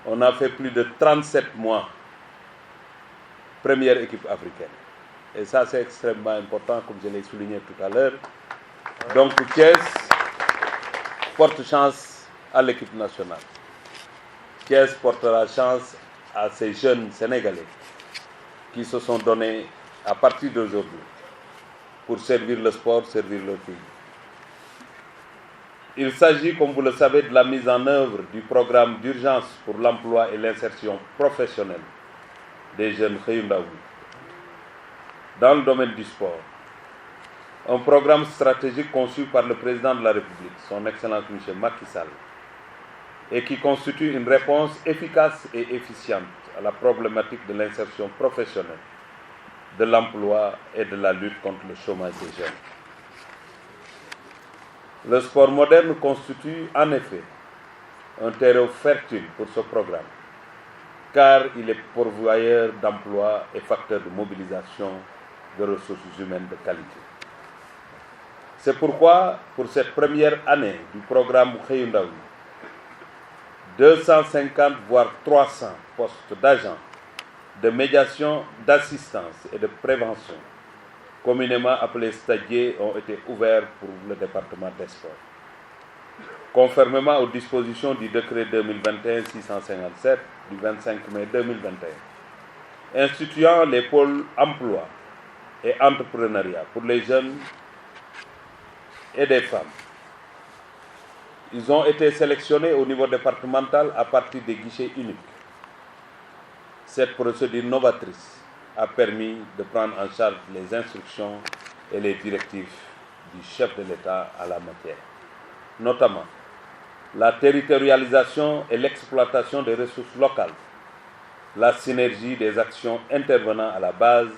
On a fait plus de 37 mois, première équipe africaine. Et ça, c'est extrêmement important, comme je l'ai souligné tout à l'heure. Donc, Thiès porte chance à l'équipe nationale. Thiès portera chance à ces jeunes Sénégalais qui se sont donnés à partir d'aujourd'hui pour servir le sport, servir leur pays. Il s'agit, comme vous le savez, de la mise en œuvre du programme d'urgence pour l'emploi et l'insertion professionnelle des jeunes Khayundaoui dans le domaine du sport. Un programme stratégique conçu par le président de la République, son Excellence M. Macky Sall, et qui constitue une réponse efficace et efficiente à la problématique de l'insertion professionnelle, de l'emploi et de la lutte contre le chômage des jeunes. Le sport moderne constitue en effet un terreau fertile pour ce programme, car il est pourvoyeur d'emplois et facteur de mobilisation de ressources humaines de qualité. C'est pourquoi, pour cette première année du programme Khayundaoui, 250 voire 300 postes d'agents de médiation, d'assistance et de prévention, communément appelés stagiaires, ont été ouverts pour le département des sports. Conformément aux dispositions du décret 2021-657 du 25 mai 2021, instituant les pôles emploi et entrepreneuriat pour les jeunes et des femmes. Ils ont été sélectionnés au niveau départemental à partir des guichets uniques. Cette procédure novatrice a permis de prendre en charge les instructions et les directives du chef de l'État à la matière, notamment la territorialisation et l'exploitation des ressources locales, la synergie des actions intervenant à la base,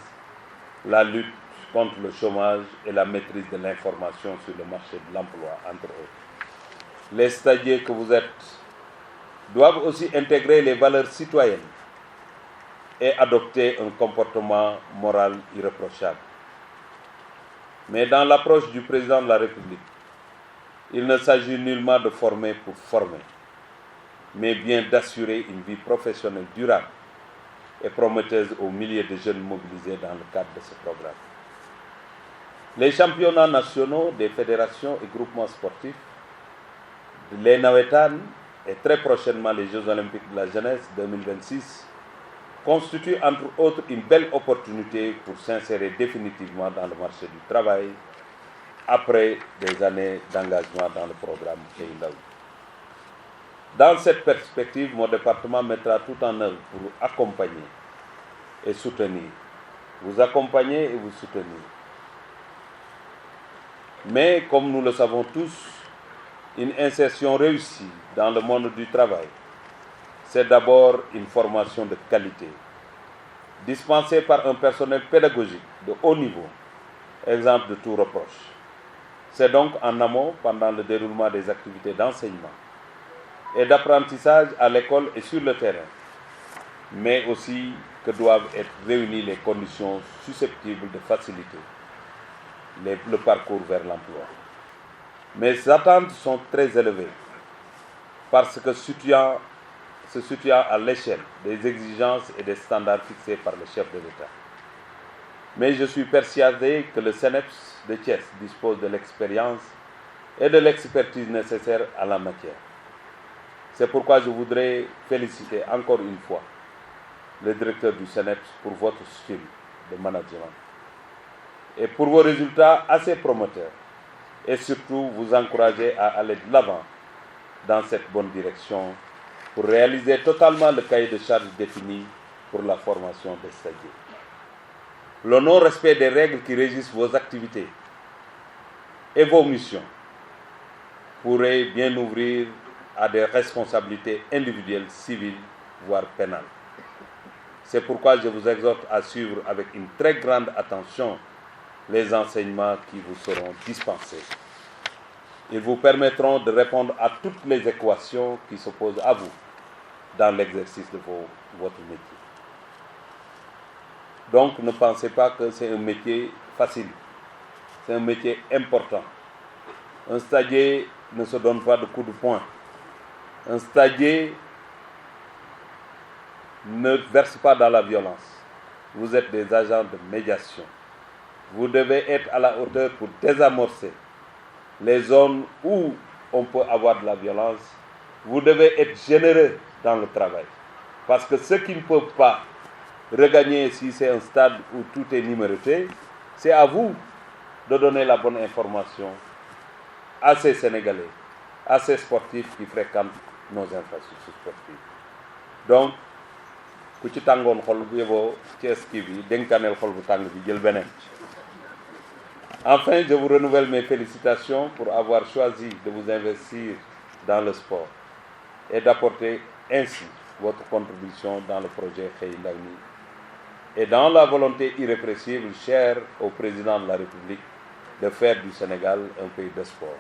la lutte contre le chômage et la maîtrise de l'information sur le marché de l'emploi, entre autres. Les stagiaires que vous êtes doivent aussi intégrer les valeurs citoyennes et adopter un comportement moral irréprochable. Mais dans l'approche du président de la République, il ne s'agit nullement de former pour former, mais bien d'assurer une vie professionnelle durable et prometteuse aux milliers de jeunes mobilisés dans le cadre de ce programme. Les championnats nationaux des fédérations et groupements sportifs, les Nawetan et très prochainement les Jeux olympiques de la jeunesse 2026 constituent entre autres une belle opportunité pour s'insérer définitivement dans le marché du travail après des années d'engagement dans le programme Khayundaoui. Dans cette perspective, mon département mettra tout en œuvre pour accompagner et soutenir. Vous accompagner et vous soutenir. Mais comme nous le savons tous, une insertion réussie dans le monde du travail, c'est d'abord une formation de qualité, dispensée par un personnel pédagogique de haut niveau, exempt de tout reproche. C'est donc en amont, pendant le déroulement des activités d'enseignement et d'apprentissage à l'école et sur le terrain, mais aussi que doivent être réunies les conditions susceptibles de faciliter le parcours vers l'emploi. Mes attentes sont très élevées parce que se situant à l'échelle des exigences et des standards fixés par le chef de l'État. Mais je suis persuadé que le CNEPS de Thiès dispose de l'expérience et de l'expertise nécessaires à la matière. C'est pourquoi je voudrais féliciter encore une fois le directeur du CNEPS pour votre style de management et pour vos résultats assez promoteurs, et surtout vous encourager à aller de l'avant dans cette bonne direction pour réaliser totalement le cahier de charges défini pour la formation des stagiaires. Le non-respect des règles qui régissent vos activités et vos missions pourrait bien ouvrir à des responsabilités individuelles, civiles, voire pénales. C'est pourquoi je vous exhorte à suivre avec une très grande attention les enseignements qui vous seront dispensés. Ils vous permettront de répondre à toutes les équations qui s'opposent à vous dans l'exercice de votre métier. Donc ne pensez pas que c'est un métier facile. C'est un métier important. Un stagiaire ne se donne pas de coups de poing. Un stagiaire ne verse pas dans la violence. Vous êtes des agents de médiation. Vous devez être à la hauteur pour désamorcer les zones où on peut avoir de la violence. Vous devez être généreux dans le travail. Parce que ceux qui ne peuvent pas regagner, si c'est un stade où tout est numéroté, c'est à vous de donner la bonne information à ces Sénégalais, à ces sportifs qui fréquentent nos infrastructures sportives. Donc, ku ci tàngoon xol bu yeboo ci ski bi dénkaaneel xol bu tàng bi jël beneen. Enfin, je vous renouvelle mes félicitations pour avoir choisi de vous investir dans le sport et d'apporter ainsi votre contribution dans le projet Xëy Ndaw ñi et dans la volonté irrépressible chère au président de la République de faire du Sénégal un pays de sport.